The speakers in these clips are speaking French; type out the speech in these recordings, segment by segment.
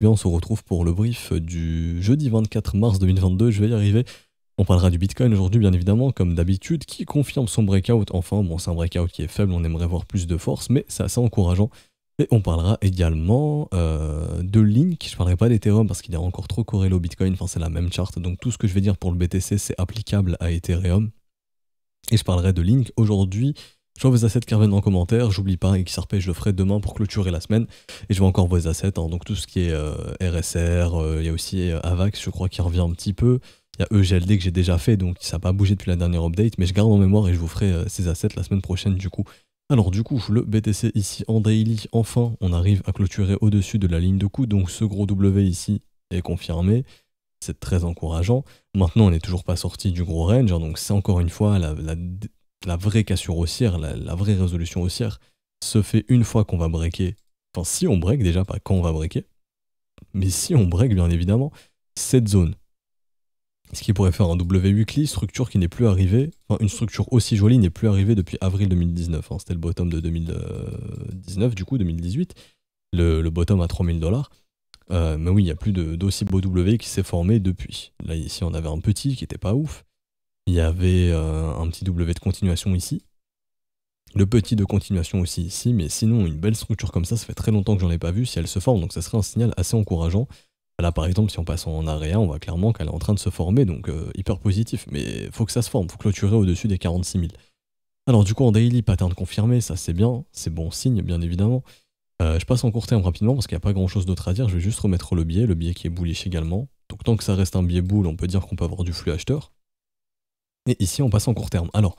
Bien, on se retrouve pour le brief du jeudi 24 mars 2022, je vais y arriver. On parlera du Bitcoin aujourd'hui, bien évidemment, comme d'habitude, qui confirme son breakout. Enfin, bon, c'est un breakout qui est faible, on aimerait voir plus de force, mais c'est assez encourageant. Et on parlera également de Link. Je ne parlerai pas d'Ethereum parce qu'il est encore trop corrélé au Bitcoin, enfin c'est la même charte. Donc tout ce que je vais dire pour le BTC, c'est applicable à Ethereum. Et je parlerai de Link aujourd'hui. Je vois vos assets qui reviennent en commentaire, j'oublie pas, et XRP je le ferai demain pour clôturer la semaine. Et je vois encore vos assets, hein, donc tout ce qui est RSR, il y a aussi AVAX je crois qui revient un petit peu. Il y a EGLD que j'ai déjà fait, donc ça n'a pas bougé depuis la dernière update, mais je garde en mémoire et je vous ferai ces assets la semaine prochaine du coup. Alors du coup, le BTC ici en daily, enfin on arrive à clôturer au-dessus de la ligne de coup, donc ce gros W ici est confirmé. C'est très encourageant. Maintenant, on n'est toujours pas sorti du gros range, hein, donc c'est encore une fois la vraie cassure haussière, la vraie résolution haussière se fait une fois qu'on va breaker. Enfin, si on break déjà, pas quand on va breaker, mais si on break, bien évidemment, cette zone. Ce qui pourrait faire un W weekly, structure qui n'est plus arrivée, enfin une structure aussi jolie n'est plus arrivée depuis avril 2019. Hein, c'était le bottom de 2019, du coup 2018, le bottom à $3000. Mais oui, il n'y a plus d'aussi beau W qui s'est formé depuis. Là, ici, on avait un petit qui était pas ouf. Il y avait un petit W de continuation ici. Le petit de continuation aussi ici, mais sinon, une belle structure comme ça fait très longtemps que j'en ai pas vu si elle se forme, donc ça serait un signal assez encourageant. Là, par exemple, si on passe en area, on voit clairement qu'elle est en train de se former, donc hyper positif. Mais faut que ça se forme, faut clôturer au-dessus des 46 000. Alors du coup, en daily, pattern confirmé, ça c'est bien, c'est bon signe, bien évidemment. Je passe en court terme rapidement parce qu'il n'y a pas grand chose d'autre à dire. Je vais juste remettre le biais qui est bullish également. Donc tant que ça reste un biais bull, on peut dire qu'on peut avoir du flux acheteur. Et ici, on passe en court terme. Alors,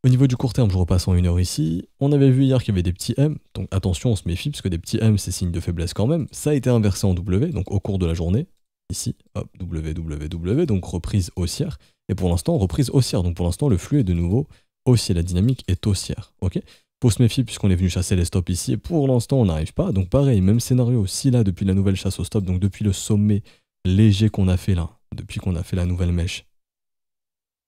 au niveau du court terme, je repasse en 1 heure ici. On avait vu hier qu'il y avait des petits M, donc attention, on se méfie parce que des petits M, c'est signe de faiblesse quand même. Ça a été inversé en W, donc au cours de la journée. Ici, hop, W, donc reprise haussière. Et pour l'instant, reprise haussière. Donc pour l'instant, le flux est de nouveau haussier. La dynamique est haussière. Ok ? Faut se méfier puisqu'on est venu chasser les stops ici et pour l'instant on n'arrive pas. Donc pareil, même scénario, si là depuis la nouvelle chasse au stop, donc depuis le sommet léger qu'on a fait là, depuis qu'on a fait la nouvelle mèche,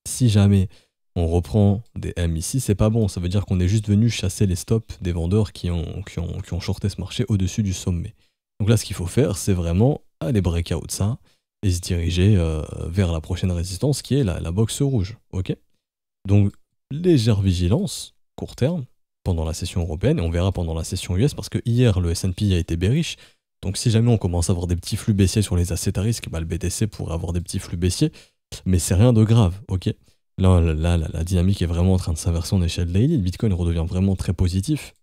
si jamais on reprend des M ici, c'est pas bon. Ça veut dire qu'on est juste venu chasser les stops des vendeurs qui ont shorté ce marché au-dessus du sommet. Donc là ce qu'il faut faire, c'est vraiment aller breakout ça et se diriger vers la prochaine résistance qui est la box rouge. Ok ? Donc légère vigilance, court terme, pendant la session européenne, et on verra pendant la session US, parce que hier, le S&P a été bearish, donc si jamais on commence à avoir des petits flux baissiers sur les assets à risque, bah, le BTC pourrait avoir des petits flux baissiers, mais c'est rien de grave, ok. Là, la dynamique est vraiment en train de s'inverser en échelle daily, le Bitcoin redevient vraiment très positif,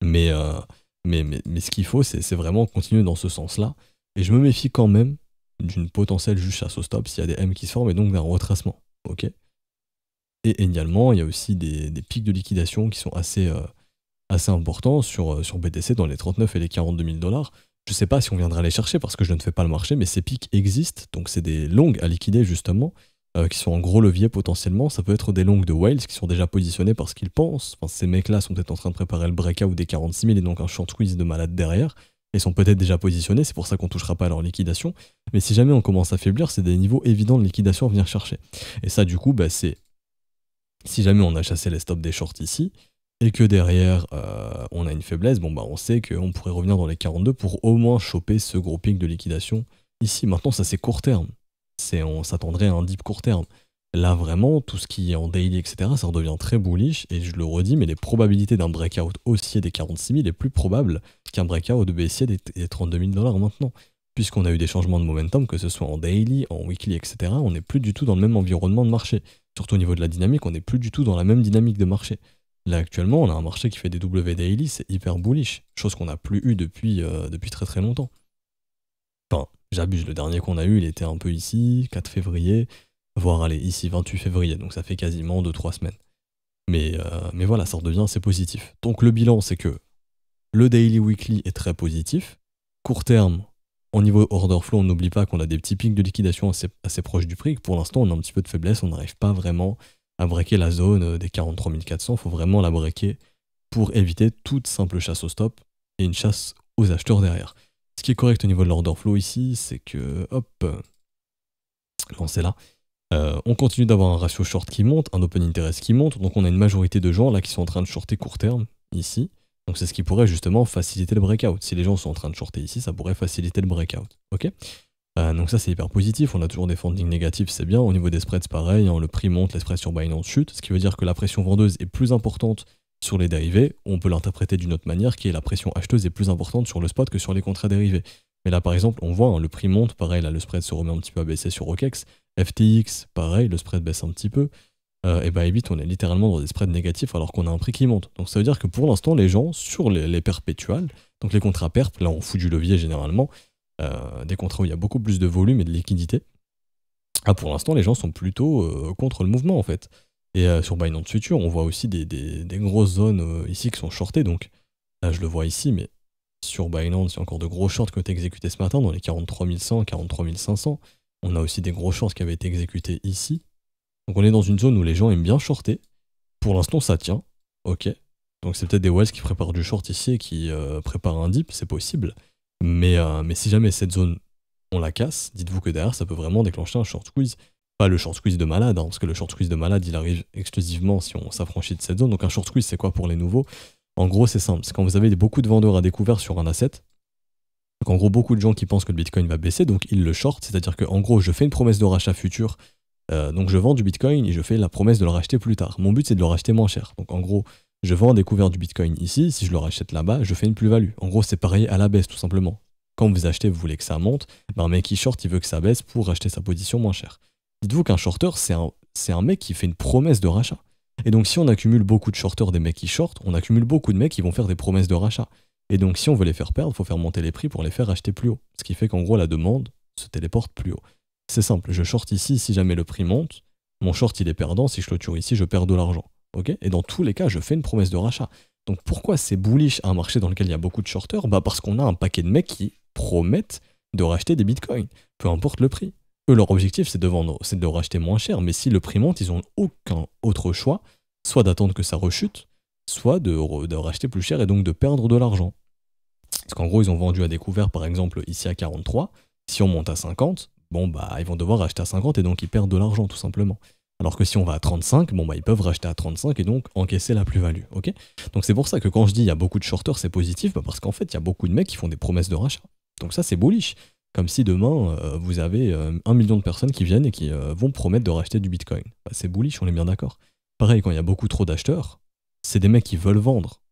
mais ce qu'il faut, c'est vraiment continuer dans ce sens-là, et je me méfie quand même d'une potentielle juste chasse au stop s'il y a des M qui se forment, et donc d'un retracement, ok. Et également, il y a aussi des pics de liquidation qui sont assez importants sur BTC dans les 39 et les 42 000 $. Je ne sais pas si on viendra les chercher parce que je ne fais pas le marché, mais ces pics existent. Donc c'est des longues à liquider justement, qui sont en gros levier potentiellement. Ça peut être des longues de whales qui sont déjà positionnés parce qu'ils pensent. Enfin, ces mecs-là sont peut-être en train de préparer le breakout des 46 000 et donc un short squeeze de malade derrière. Ils sont peut-être déjà positionnés, c'est pour ça qu'on ne touchera pas à leur liquidation. Mais si jamais on commence à faiblir, c'est des niveaux évidents de liquidation à venir chercher. Et ça, du coup, bah, c'est si jamais on a chassé les stops des shorts ici, et que derrière on a une faiblesse, bon bah on sait qu'on pourrait revenir dans les 42 pour au moins choper ce gros pic de liquidation ici. Maintenant ça c'est court terme, on s'attendrait à un dip court terme. Là vraiment, tout ce qui est en daily, etc., ça redevient très bullish, et je le redis, mais les probabilités d'un breakout haussier des 46 000 est plus probable qu'un breakout de baissier des 32 000 $ maintenant. Puisqu'on a eu des changements de momentum, que ce soit en daily, en weekly, etc., on n'est plus du tout dans le même environnement de marché. Surtout au niveau de la dynamique, on n'est plus du tout dans la même dynamique de marché. Là actuellement, on a un marché qui fait des W daily, c'est hyper bullish, chose qu'on n'a plus eu depuis très très longtemps. Enfin, j'abuse, le dernier qu'on a eu, il était un peu ici, 4 février, voire allez, ici 28 février, donc ça fait quasiment 2-3 semaines. Mais voilà, ça redevient assez positif. Donc le bilan, c'est que le daily weekly est très positif. Court terme, au niveau order flow, on n'oublie pas qu'on a des petits pics de liquidation assez proches du prix, que pour l'instant on a un petit peu de faiblesse, on n'arrive pas vraiment à breaker la zone des 43 400, il faut vraiment la breaker pour éviter toute simple chasse au stop et une chasse aux acheteurs derrière. Ce qui est correct au niveau de l'order flow ici, c'est que, hop, lancez là, on continue d'avoir un ratio short qui monte, un open interest qui monte, donc on a une majorité de gens là qui sont en train de shorter court terme, ici, Donc c'est ce qui pourrait justement faciliter le breakout. Si les gens sont en train de shorter ici, ça pourrait faciliter le breakout. Ok. Donc ça c'est hyper positif, on a toujours des fundings négatifs, c'est bien. Au niveau des spreads, pareil, hein, le prix monte, les spreads sur Binance chutent, ce qui veut dire que la pression vendeuse est plus importante sur les dérivés. On peut l'interpréter d'une autre manière, qui est la pression acheteuse est plus importante sur le spot que sur les contrats dérivés. Mais là par exemple, on voit, hein, le prix monte, pareil, là le spread se remet un petit peu à baisser sur OKEx. FTX, pareil, le spread baisse un petit peu. Et Bybit, on est littéralement dans des spreads négatifs alors qu'on a un prix qui monte. Donc ça veut dire que pour l'instant, les gens, sur les perpétuales, donc les contrats perp, là on fout du levier généralement, des contrats où il y a beaucoup plus de volume et de liquidité, pour l'instant, les gens sont plutôt contre le mouvement en fait. Et sur Binance Future, on voit aussi des grosses zones ici qui sont shortées. Donc là, je le vois ici, mais sur Binance, il y a encore de gros shorts qui ont été exécutés ce matin, dans les 43 100, 43 500. On a aussi des gros shorts qui avaient été exécutés ici. Donc on est dans une zone où les gens aiment bien shorter. Pour l'instant, ça tient. Ok. Donc c'est peut-être des Wells qui préparent du short ici et qui préparent un dip, c'est possible. Mais si jamais cette zone, on la casse, dites-vous que derrière, ça peut vraiment déclencher un short squeeze. Pas le short squeeze de malade, hein, parce que le short squeeze de malade, il arrive exclusivement si on s'affranchit de cette zone. Donc un short squeeze, c'est quoi pour les nouveaux? En gros, c'est simple. C'est quand vous avez beaucoup de vendeurs à découvert sur un asset. Donc en gros, beaucoup de gens qui pensent que le Bitcoin va baisser, donc ils le short. C'est-à-dire que en gros, je fais une promesse de rachat futur. Donc je vends du Bitcoin et je fais la promesse de le racheter plus tard. Mon but, c'est de le racheter moins cher. Donc en gros, je vends à découvert du Bitcoin ici. Si je le rachète là-bas, je fais une plus-value. En gros, c'est pareil à la baisse, tout simplement. Quand vous achetez, vous voulez que ça monte, ben un mec qui short, il veut que ça baisse pour racheter sa position moins chère. Dites-vous qu'un shorter, c'est un mec qui fait une promesse de rachat. Et donc si on accumule beaucoup de shorters des mecs qui shortent, on accumule beaucoup de mecs qui vont faire des promesses de rachat. Et donc si on veut les faire perdre, il faut faire monter les prix pour les faire acheter plus haut. Ce qui fait qu'en gros, la demande se téléporte plus haut. C'est simple, je short ici, si jamais le prix monte, mon short il est perdant, si je clôture ici, je perds de l'argent. Okay, et dans tous les cas, je fais une promesse de rachat. Donc pourquoi c'est bullish un marché dans lequel il y a beaucoup de shorters? Bah parce qu'on a un paquet de mecs qui promettent de racheter des bitcoins, peu importe le prix. Eux, leur objectif, c'est de vendre, c'est de racheter moins cher, mais si le prix monte, ils n'ont aucun autre choix, soit d'attendre que ça rechute, soit de racheter plus cher et donc de perdre de l'argent. Parce qu'en gros, ils ont vendu à découvert, par exemple, ici à 43, si on monte à 50, bon bah ils vont devoir racheter à 50 et donc ils perdent de l'argent tout simplement. Alors que si on va à 35, bon bah ils peuvent racheter à 35 et donc encaisser la plus-value, ok? Donc c'est pour ça que quand je dis il y a beaucoup de shorters, c'est positif, bah parce qu'en fait il y a beaucoup de mecs qui font des promesses de rachat. Donc ça c'est bullish. Comme si demain vous avez 1 million de personnes qui viennent et qui vont promettre de racheter du Bitcoin. Bah, c'est bullish, on est bien d'accord. Pareil, quand il y a beaucoup trop d'acheteurs, c'est des mecs qui veulent vendre.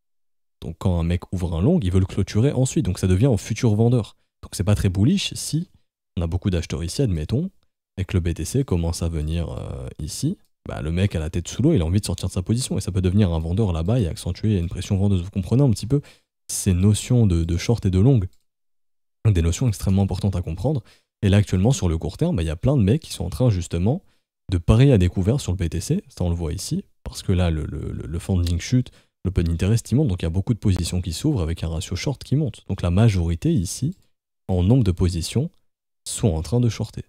Donc quand un mec ouvre un long, il veut le clôturer ensuite, donc ça devient un futur vendeur. Donc c'est pas très bullish si on a beaucoup d'acheteurs ici, admettons, et que le BTC commence à venir ici, bah, le mec à la tête sous l'eau, il a envie de sortir de sa position, et ça peut devenir un vendeur là-bas et accentuer une pression vendeuse. Vous comprenez un petit peu ces notions de short et de long, des notions extrêmement importantes à comprendre. Et là actuellement sur le court terme, bah, y a plein de mecs qui sont en train justement de parier à découvert sur le BTC, ça on le voit ici, parce que là le funding chute, l'open interest il monte, donc il y a beaucoup de positions qui s'ouvrent avec un ratio short qui monte. Donc la majorité ici, en nombre de positions, sont en train de shorter.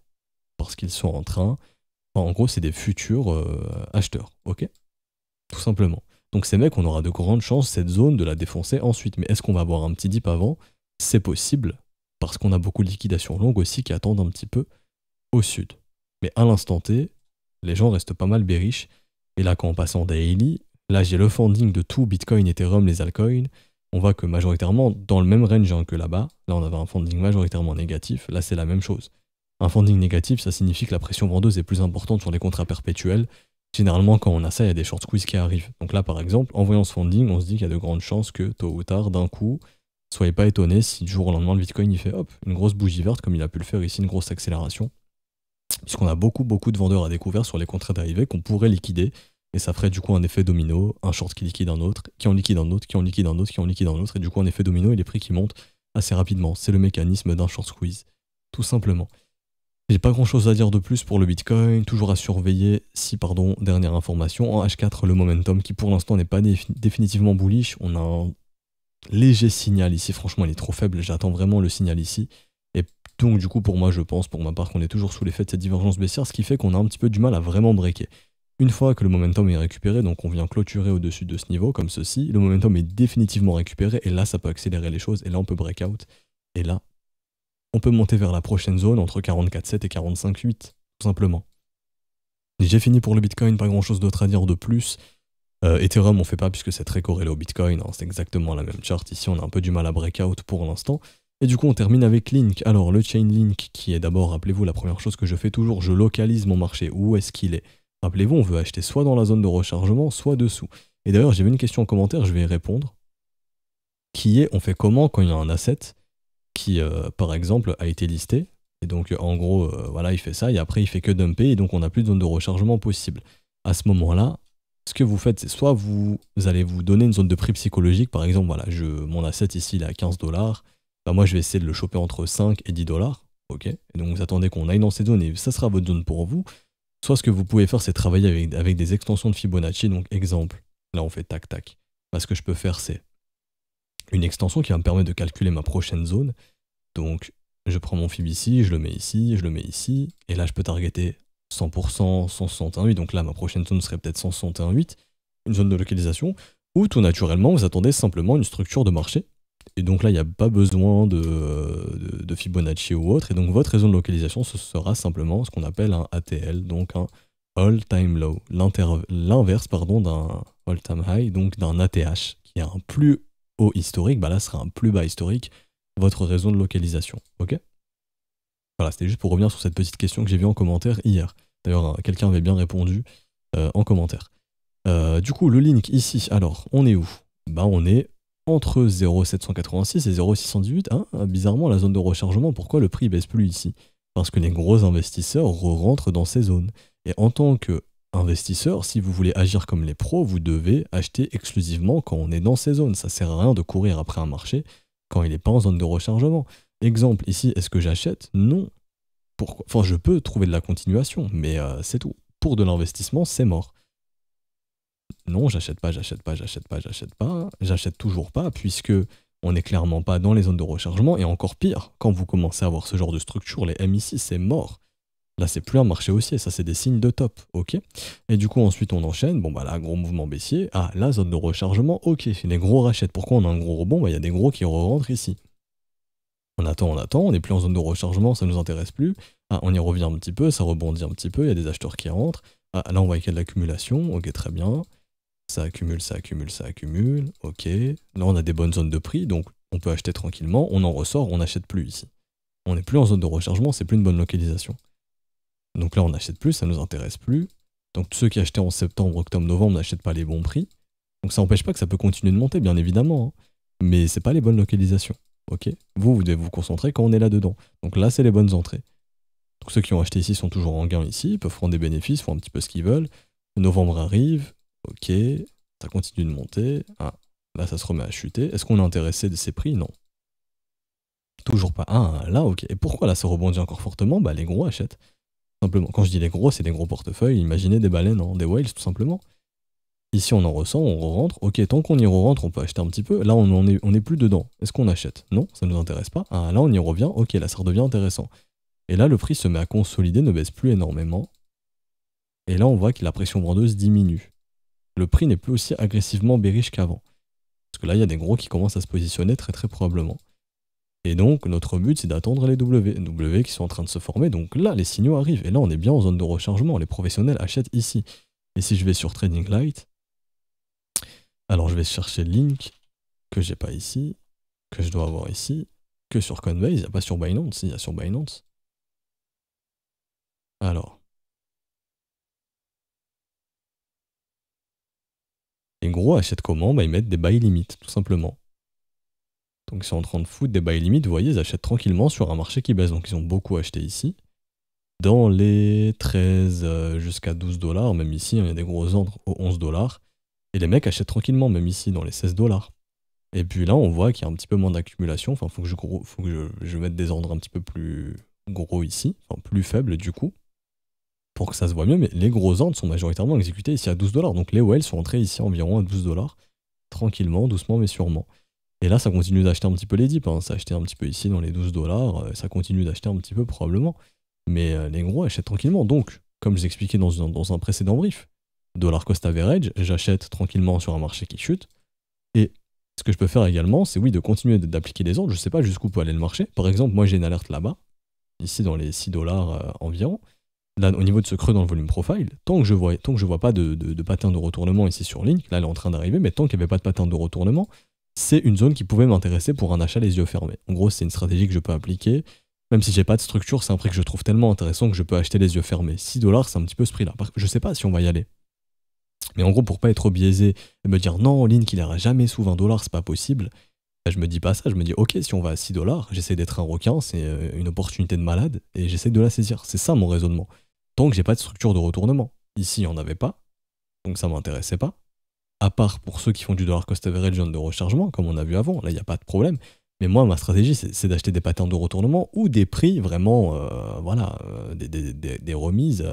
Parce qu'ils sont en train... Enfin, en gros, c'est des futurs acheteurs, ok? Tout simplement. Donc ces mecs, on aura de grandes chances, cette zone, de la défoncer ensuite. Mais est-ce qu'on va avoir un petit dip avant? C'est possible, parce qu'on a beaucoup de liquidations longues aussi qui attendent un petit peu au sud. Mais à l'instant T, les gens restent pas mal bearish. Et là, quand on passe en daily, là j'ai le funding de tout Bitcoin, Ethereum, les altcoins. On voit que majoritairement, dans le même range que là-bas, là on avait un funding majoritairement négatif, là c'est la même chose. Un funding négatif, ça signifie que la pression vendeuse est plus importante sur les contrats perpétuels. Généralement, quand on a ça, il y a des short squeeze qui arrivent. Donc là, par exemple, en voyant ce funding, on se dit qu'il y a de grandes chances que, tôt ou tard, d'un coup, soyez pas étonnés si du jour au lendemain, le Bitcoin, il fait hop, une grosse bougie verte, comme il a pu le faire ici, une grosse accélération. Puisqu'on a beaucoup de vendeurs à découvert sur les contrats dérivés qu'on pourrait liquider, et ça ferait du coup un effet domino, un short qui liquide un autre, qui en liquide un autre, qui en liquide un autre, qui en liquide un autre, et du coup un effet domino et les prix qui montent assez rapidement. C'est le mécanisme d'un short squeeze, tout simplement. J'ai pas grand chose à dire de plus pour le Bitcoin, toujours à surveiller. Si, pardon, dernière information, en H4, le momentum qui pour l'instant n'est pas définitivement bullish, on a un léger signal ici, franchement il est trop faible, j'attends vraiment le signal ici. Et donc du coup pour moi je pense, pour ma part, qu'on est toujours sous l'effet de cette divergence baissière, ce qui fait qu'on a un petit peu du mal à vraiment breaker. Une fois que le momentum est récupéré, donc on vient clôturer au-dessus de ce niveau, comme ceci, le momentum est définitivement récupéré, et là ça peut accélérer les choses, et là on peut break out, et là on peut monter vers la prochaine zone entre 44,7 et 45,8, tout simplement. J'ai fini pour le Bitcoin, pas grand chose d'autre à dire de plus. Ethereum, on fait pas puisque c'est très corrélé au Bitcoin, hein, c'est exactement la même charte. Ici, on a un peu du mal à breakout pour l'instant. Et du coup, on termine avec Link. Alors, le Chainlink, qui est d'abord, rappelez-vous, la première chose que je fais toujours, je localise mon marché. Où est-ce qu'il est? Rappelez-vous, on veut acheter soit dans la zone de rechargement, soit dessous. Et d'ailleurs, j'ai vu une question en commentaire, je vais y répondre, qui est, on fait comment quand il y a un asset qui, par exemple, a été listé, et donc, en gros, voilà, il fait ça, et après, il fait que dumper, et donc, on n'a plus de zone de rechargement possible. À ce moment-là, ce que vous faites, c'est soit vous allez vous donner une zone de prix psychologique, par exemple, voilà, mon asset ici, il est à 15 $, bah moi, je vais essayer de le choper entre 5 et 10 $, ok? Et donc, vous attendez qu'on aille dans cette zone, et ça sera votre zone pour vous. Soit ce que vous pouvez faire, c'est travailler avec des extensions de Fibonacci, donc exemple, là, on fait tac, tac. Bah, ce que je peux faire, c'est une extension qui va me permettre de calculer ma prochaine zone. Donc, je prends mon fib ici, je le mets ici, je le mets ici, et là, je peux targeter 100%, 161,8. Donc là, ma prochaine zone serait peut-être 161,8, une zone de localisation, ou tout naturellement, vous attendez simplement une structure de marché. Et donc là, il n'y a pas besoin de Fibonacci ou autre. Et donc, votre raison de localisation, ce sera simplement ce qu'on appelle un ATL, donc un all-time low, l'inverse d'un all-time high, donc d'un ATH, qui est un plus haut historique, bah là, ce sera un plus bas historique, votre raison de localisation. Ok? Voilà, c'était juste pour revenir sur cette petite question que j'ai vue en commentaire hier. D'ailleurs, quelqu'un avait bien répondu en commentaire. Du coup, le link ici, alors, on est où? Bah, on est entre 0,786 et 0,618. Hein, bizarrement, la zone de rechargement, pourquoi le prix baisse plus ici? Parce que les gros investisseurs rentrent dans ces zones. Et en tant qu'investisseur, si vous voulez agir comme les pros, vous devez acheter exclusivement quand on est dans ces zones. Ça sert à rien de courir après un marché quand il n'est pas en zone de rechargement. Exemple, ici, est-ce que j'achète? Non. Pourquoi? Enfin, je peux trouver de la continuation, mais c'est tout. Pour de l'investissement, c'est mort. Non, j'achète pas, j'achète toujours pas, puisque on n'est clairement pas dans les zones de rechargement, et encore pire, quand vous commencez à avoir ce genre de structure, les MIC, c'est mort. Là, c'est plus un marché haussier, ça c'est des signes de top, ok? Et du coup, ensuite, on enchaîne, bon bah là, gros mouvement baissier, ah, la zone de rechargement, ok, les gros rachètent. Pourquoi on a un gros rebond? Bah, il y a des gros qui rentrent ici. On attend, on n'est plus en zone de rechargement, ça ne nous intéresse plus. Ah, on y revient un petit peu, ça rebondit un petit peu, il y a des acheteurs qui rentrent. Ah, là, on voit qu'il y a de l'accumulation, ok, très bien. Ça accumule, ça accumule, ça accumule, ok. Là, on a des bonnes zones de prix, donc on peut acheter tranquillement, on en ressort, on n'achète plus ici. On n'est plus en zone de rechargement, c'est plus une bonne localisation. Donc là, on n'achète plus, ça ne nous intéresse plus. Donc ceux qui achetaient en septembre, octobre, novembre n'achètent pas les bons prix. Donc ça n'empêche pas que ça peut continuer de monter, bien évidemment, hein. Mais c'est pas les bonnes localisations. Ok, vous devez vous concentrer quand on est là-dedans. Donc là, c'est les bonnes entrées. Donc ceux qui ont acheté ici sont toujours en gain ici, ils peuvent prendre des bénéfices, font un petit peu ce qu'ils veulent. Novembre arrive, ok, ça continue de monter. Ah, là, ça se remet à chuter. Est-ce qu'on est intéressé de ces prix? Non. Toujours pas. Ah, là, ok. Et pourquoi là, ça rebondit encore fortement? Bah, les gros achètent. Simplement. Quand je dis les gros, c'est des gros portefeuilles. Imaginez des baleines, hein, des whales, tout simplement. Ici, on en ressent, on re-rentre. Ok, tant qu'on y re-rentre, on peut acheter un petit peu. Là, on est plus dedans. Est-ce qu'on achète? Non, ça ne nous intéresse pas. Ah, là, on y revient. Ok, là, ça redevient intéressant. Et là, le prix se met à consolider, ne baisse plus énormément. Et là, on voit que la pression vendeuse diminue. Le prix n'est plus aussi agressivement bearish qu'avant. Parce que là, il y a des gros qui commencent à se positionner très très probablement. Et donc, notre but, c'est d'attendre les W qui sont en train de se former. Donc là, les signaux arrivent. Et là, on est bien en zone de rechargement. Les professionnels achètent ici. Et si je vais sur Trading Light, alors je vais chercher le link que j'ai pas ici, que je dois avoir ici, que sur Coinbase. Il n'y a pas sur Binance, il y a sur Binance. Alors. Les gros achètent comment? Bah, ils mettent des buy limit, tout simplement. Donc ils sont en train de foutre des buy limit, vous voyez, ils achètent tranquillement sur un marché qui baisse. Donc ils ont beaucoup acheté ici. Dans les 13 jusqu'à 12 $, même ici, il y a des gros ordres aux 11 $. Et les mecs achètent tranquillement, même ici, dans les 16 $. Et puis là, on voit qu'il y a un petit peu moins d'accumulation. Enfin, faut que je mette des ordres un petit peu plus gros ici, enfin plus faibles du coup, pour que ça se voit mieux. Mais les gros ordres sont majoritairement exécutés ici à 12 $. Donc les whales sont entrés ici environ à 12 $, tranquillement, doucement mais sûrement. Et là, ça continue d'acheter un petit peu les dips, hein. Ça a acheté un petit peu ici dans les 12 $, ça continue d'acheter un petit peu probablement. Mais les gros achètent tranquillement. Donc, comme je vous expliquais dans un précédent brief, dollar cost average, j'achète tranquillement sur un marché qui chute. Et ce que je peux faire également, c'est oui, de continuer d'appliquer des ordres. Je ne sais pas jusqu'où peut aller le marché. Par exemple, moi j'ai une alerte là-bas, ici dans les 6 $ environ. là, au niveau de ce creux dans le volume profile, tant que je vois pas de pattern de retournement ici sur Link, là elle est en train d'arriver, mais tant qu'il n'y avait pas de pattern de retournement, c'est une zone qui pouvait m'intéresser pour un achat les yeux fermés. En gros, c'est une stratégie que je peux appliquer. Même si j'ai pas de structure, c'est un prix que je trouve tellement intéressant que je peux acheter les yeux fermés. 6$, c'est un petit peu ce prix-là. Je sais pas si on va y aller. Mais en gros, pour pas être biaisé et me dire non, Link il ira jamais sous 20$, c'est pas possible, bah, je me dis pas ça, je me dis ok, si on va à 6$, j'essaie d'être un requin, c'est une opportunité de malade, et j'essaie de la saisir. C'est ça mon raisonnement. Tant que j'ai pas de structure de retournement. Ici, il n'y en avait pas, donc ça m'intéressait pas. À part pour ceux qui font du dollar cost average de rechargement, comme on a vu avant, là il n'y a pas de problème. Mais moi, ma stratégie, c'est d'acheter des patterns de retournement ou des prix vraiment, des remises,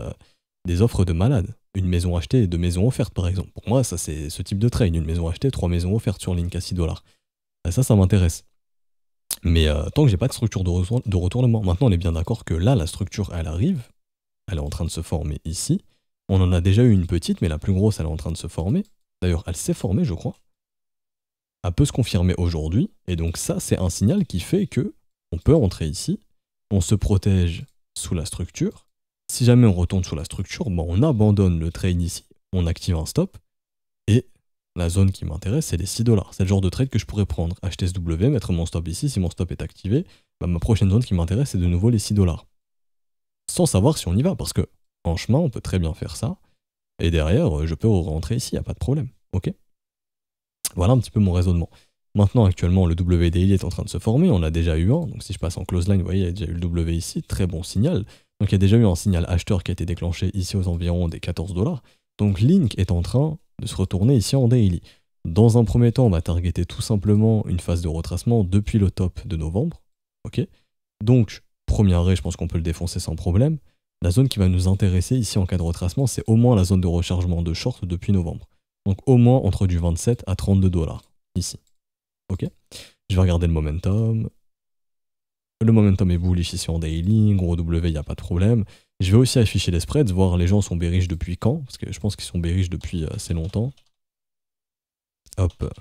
des offres de malade. Une maison achetée et 2 maisons offertes, par exemple. Pour moi, ça, c'est ce type de trade. Une maison achetée, 3 maisons offertes sur Link à 6$. Ça m'intéresse. Mais tant que j'ai pas de structure de retournement, maintenant, on est bien d'accord que là, la structure, elle arrive. Elle est en train de se former ici. On en a déjà eu une petite, mais la plus grosse, elle est en train de se former. D'ailleurs, elle s'est formée, je crois. Elle peut se confirmer aujourd'hui, et donc ça, c'est un signal qui fait que on peut entrer ici, on se protège sous la structure. Si jamais on retourne sous la structure, bon, on abandonne le trade ici, on active un stop, et la zone qui m'intéresse, c'est les 6$. C'est le genre de trade que je pourrais prendre, acheter ce W, mettre mon stop ici, si mon stop est activé, bah, ma prochaine zone qui m'intéresse, c'est de nouveau les 6$. Sans savoir si on y va, parce que en chemin, on peut très bien faire ça, et derrière, je peux rentrer ici, il n'y a pas de problème, ok? Voilà un petit peu mon raisonnement. Maintenant, actuellement, le W daily est en train de se former, on a déjà eu un, donc si je passe en close line, vous voyez, il y a déjà eu le W ici, très bon signal. Donc il y a déjà eu un signal acheteur qui a été déclenché ici aux environs des 14$. Donc Link est en train de se retourner ici en daily. Dans un premier temps, on va targeter tout simplement une phase de retracement depuis le top de novembre. Ok. Donc, premier arrêt, je pense qu'on peut le défoncer sans problème. La zone qui va nous intéresser ici en cas de retracement, c'est au moins la zone de rechargement de short depuis novembre. Donc au moins entre du 27 à 32$ ici. Ok. Je vais regarder le momentum. Le momentum est bullish ici en daily, gros W, il n'y a pas de problème. Je vais aussi afficher les spreads, voir les gens sont bearish depuis quand, parce que je pense qu'ils sont bearish depuis assez longtemps. Hop.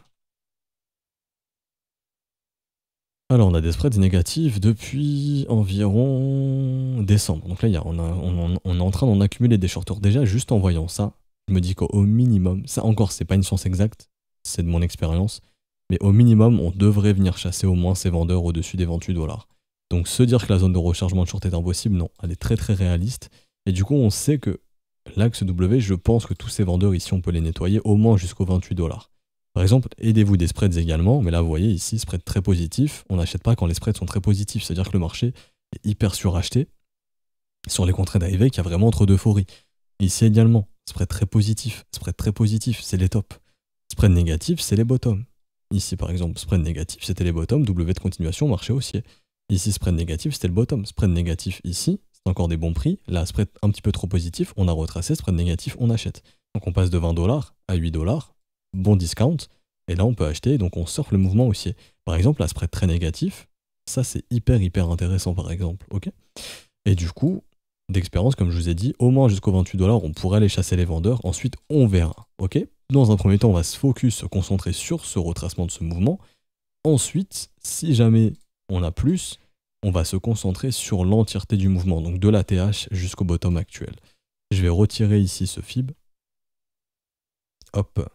Alors on a des spreads négatifs depuis environ décembre. Donc là, on est en train d'en accumuler des shorters. Déjà, juste en voyant ça, je me dis qu'au minimum, ça encore, c'est pas une science exacte, c'est de mon expérience, mais au minimum, on devrait venir chasser au moins ces vendeurs au-dessus des 28$. Donc se dire que la zone de rechargement de short est impossible, non, elle est très très réaliste. Et du coup, on sait que l'axe W, je pense que tous ces vendeurs ici, on peut les nettoyer au moins jusqu'aux 28$. Par exemple, aidez-vous des spreads également, mais là vous voyez ici, spread très positif. On n'achète pas quand les spreads sont très positifs, c'est-à-dire que le marché est hyper suracheté sur les contrats d'AIV qui a vraiment entre deux euphories. Ici également, spread très positif, c'est les tops. Spread négatif, c'est les bottoms. Ici par exemple, spread négatif, c'était les bottoms, W de continuation, marché haussier. Ici, spread négatif, c'était le bottom. Spread négatif ici, c'est encore des bons prix. Là, spread un petit peu trop positif, on a retracé, spread négatif, on achète. Donc on passe de 20$ à 8$, bon discount, et là on peut acheter, donc on surfe le mouvement haussier. Par exemple, la spread très négatif, ça c'est hyper intéressant par exemple, ok. Et du coup, d'expérience, comme je vous ai dit, au moins jusqu'aux 28$, on pourrait aller chasser les vendeurs, ensuite on verra, ok. Dans un premier temps, on va se focus, se concentrer sur ce retracement de ce mouvement. Ensuite, si jamais on a plus, on va se concentrer sur l'entièreté du mouvement, donc de la TH jusqu'au bottom actuel. Je vais retirer ici ce fib. Hop.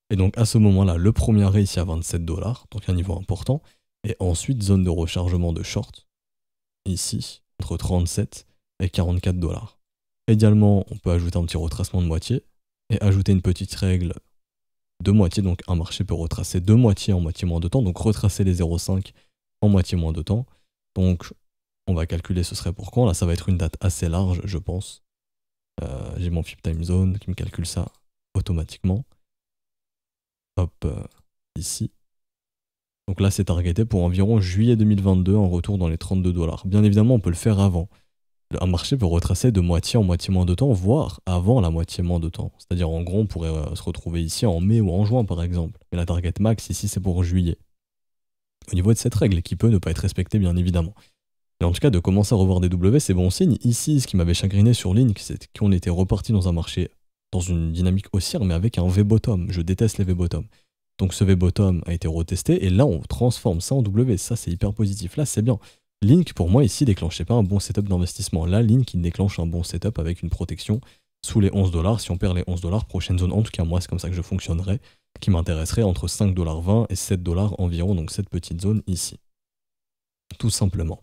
Et donc à ce moment-là, le premier arrêt ici à 27$, donc un niveau important. Et ensuite, zone de rechargement de short, ici, entre 37 et 44$. Également, on peut ajouter un petit retracement de moitié et ajouter une petite règle de moitié, donc un marché peut retracer de moitié en moitié moins de temps, donc retracer les 0,5 en moitié moins de temps. Donc on va calculer ce serait pour quand. Là ça va être une date assez large je pense. J'ai mon FIB time zone qui me calcule ça automatiquement. Hop, ici. Donc là c'est targeté pour environ juillet 2022 en retour dans les 32$. Bien évidemment on peut le faire avant. Un marché peut retracer de moitié en moitié moins de temps, voire avant la moitié moins de temps. C'est-à-dire en gros on pourrait se retrouver ici en mai ou en juin par exemple. Mais la target max ici c'est pour juillet. Au niveau de cette règle, qui peut ne pas être respectée bien évidemment. Mais en tout cas, de commencer à revoir des W, c'est bon signe. Ici, ce qui m'avait chagriné sur Link, c'est qu'on était reparti dans un marché, dans une dynamique haussière, mais avec un V-bottom. Je déteste les V-bottom. Donc ce V-bottom a été retesté, et là, on transforme ça en W. Ça, c'est hyper positif. Là, c'est bien. Link, pour moi, ici, déclenchait pas un bon setup d'investissement. Là, Link, il déclenche un bon setup avec une protection sous les 11 $. Si on perd les 11 $, prochaine zone, en tout cas, moi, c'est comme ça que je fonctionnerais, qui m'intéresserait entre 5,20 $ et 7 $ environ, donc cette petite zone ici. Tout simplement.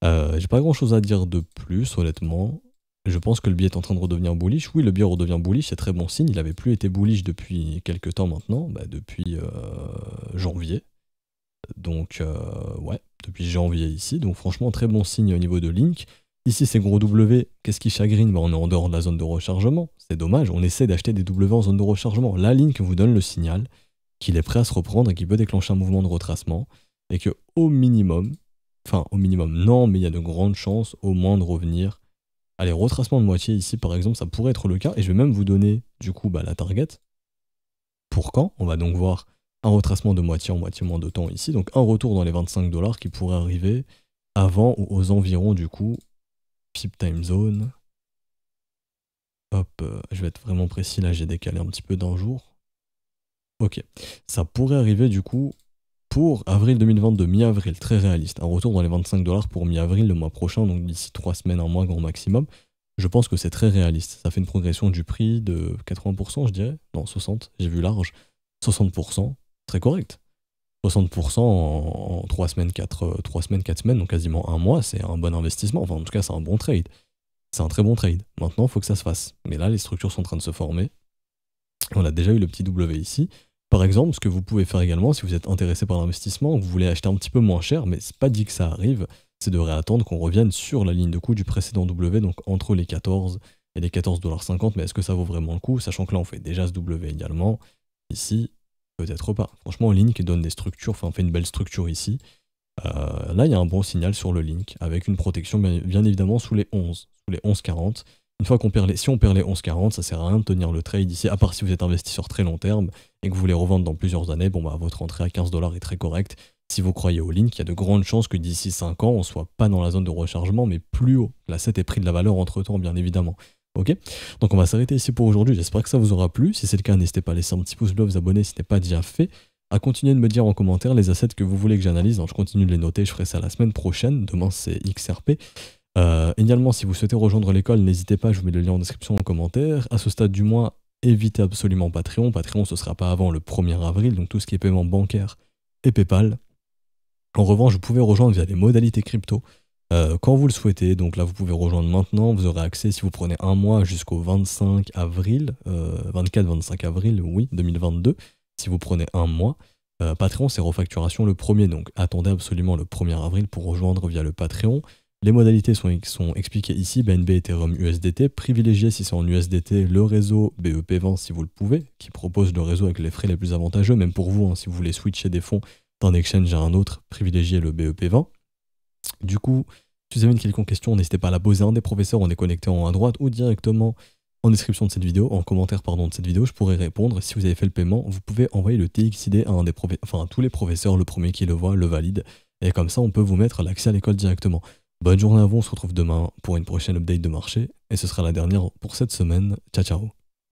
J'ai pas grand chose à dire de plus, honnêtement. Je pense que le billet est en train de redevenir bullish. Oui, le billet redevient bullish, c'est très bon signe. Il avait plus été bullish depuis quelques temps maintenant, depuis janvier. Donc, ouais, depuis janvier ici. Donc, franchement, très bon signe au niveau de Link. Ici, c'est gros W. Qu'est-ce qui chagrine? On est en dehors de la zone de rechargement. C'est dommage. On essaie d'acheter des W en zone de rechargement. Là, Link vous donne le signal qu'il est prêt à se reprendre et qu'il peut déclencher un mouvement de retracement. Et que, au minimum, non, mais il y a de grandes chances au moins de revenir. Allez, retracement de moitié ici, par exemple, ça pourrait être le cas. Et je vais même vous donner, du coup, la target. Pour quand? On va donc voir un retracement de moitié en moitié moins de temps ici. Donc, un retour dans les 25 $ qui pourrait arriver avant ou aux environs, du coup, Pip Time Zone. Hop, je vais être vraiment précis, là, j'ai décalé un petit peu d'un jour. Ok, ça pourrait arriver, du coup, pour avril 2022, mi-avril, très réaliste. Un retour dans les 25 $ pour mi-avril, le mois prochain, donc d'ici 3 semaines, un mois grand maximum. Je pense que c'est très réaliste. Ça fait une progression du prix de 80%, je dirais. Non, 60, j'ai vu large. 60%, très correct. 60% en 3 semaines, 4 semaines, donc quasiment un mois, c'est un bon investissement. Enfin, en tout cas, c'est un bon trade. C'est un très bon trade. Maintenant, il faut que ça se fasse. Mais là, les structures sont en train de se former. On a déjà eu le petit W ici. Par exemple, ce que vous pouvez faire également, si vous êtes intéressé par l'investissement, vous voulez acheter un petit peu moins cher, mais c'est pas dit que ça arrive, c'est de réattendre qu'on revienne sur la ligne de coût du précédent W, donc entre les 14 et les 14,50 $. Mais est-ce que ça vaut vraiment le coup? Sachant que là, on fait déjà ce W également. Ici, peut-être pas. Franchement, Link donne des structures, enfin, on fait une belle structure ici. Là, il y a un bon signal sur le Link, avec une protection bien évidemment sous les 11,40. Une fois si on perd les 11,40, ça sert à rien de tenir le trade ici, à part si vous êtes investisseur très long terme et que vous voulez revendre dans plusieurs années, votre entrée à 15 $ est très correcte. Si vous croyez au Link, il y a de grandes chances que d'ici 5 ans, on soit pas dans la zone de rechargement, mais plus haut. La 7 est pris de la valeur entre temps, bien évidemment. Ok, donc on va s'arrêter ici pour aujourd'hui. J'espère que ça vous aura plu. Si c'est le cas, n'hésitez pas à laisser un petit pouce bleu, vous abonner si ce n'est pas déjà fait. À continuer de me dire en commentaire les assets que vous voulez que j'analyse. Je continue de les noter, je ferai ça la semaine prochaine. Demain, c'est XRP. Également, si vous souhaitez rejoindre l'école, n'hésitez pas, je vous mets le lien en description en commentaire. À ce stade du mois, évitez absolument Patreon. Patreon, ce sera pas avant le 1er avril, donc tout ce qui est paiement bancaire et PayPal. En revanche, vous pouvez rejoindre via les modalités crypto quand vous le souhaitez. Donc là, vous pouvez rejoindre maintenant. Vous aurez accès, si vous prenez un mois, jusqu'au 25 avril, 24-25 avril, oui, 2022. Si vous prenez un mois, Patreon, c'est refacturation le 1er. Donc attendez absolument le 1er avril pour rejoindre via le Patreon. Les modalités sont expliquées ici, BNB, Ethereum, USDT. Privilégiez, si c'est en USDT, le réseau BEP20 si vous le pouvez, qui propose le réseau avec les frais les plus avantageux, même pour vous, hein, si vous voulez switcher des fonds d'un exchange à un autre, privilégiez le BEP20. Du coup, si vous avez une quelconque question, n'hésitez pas à la poser à un des professeurs, on est connecté en haut à droite, ou directement en description de cette vidéo, en commentaire de cette vidéo, je pourrai répondre. Si vous avez fait le paiement, vous pouvez envoyer le TXID à à tous les professeurs, le premier qui le voit, le valide, et comme ça on peut vous mettre l'accès à l'école directement. Bonne journée à vous, on se retrouve demain pour une prochaine update de marché, et ce sera la dernière pour cette semaine. Ciao ciao.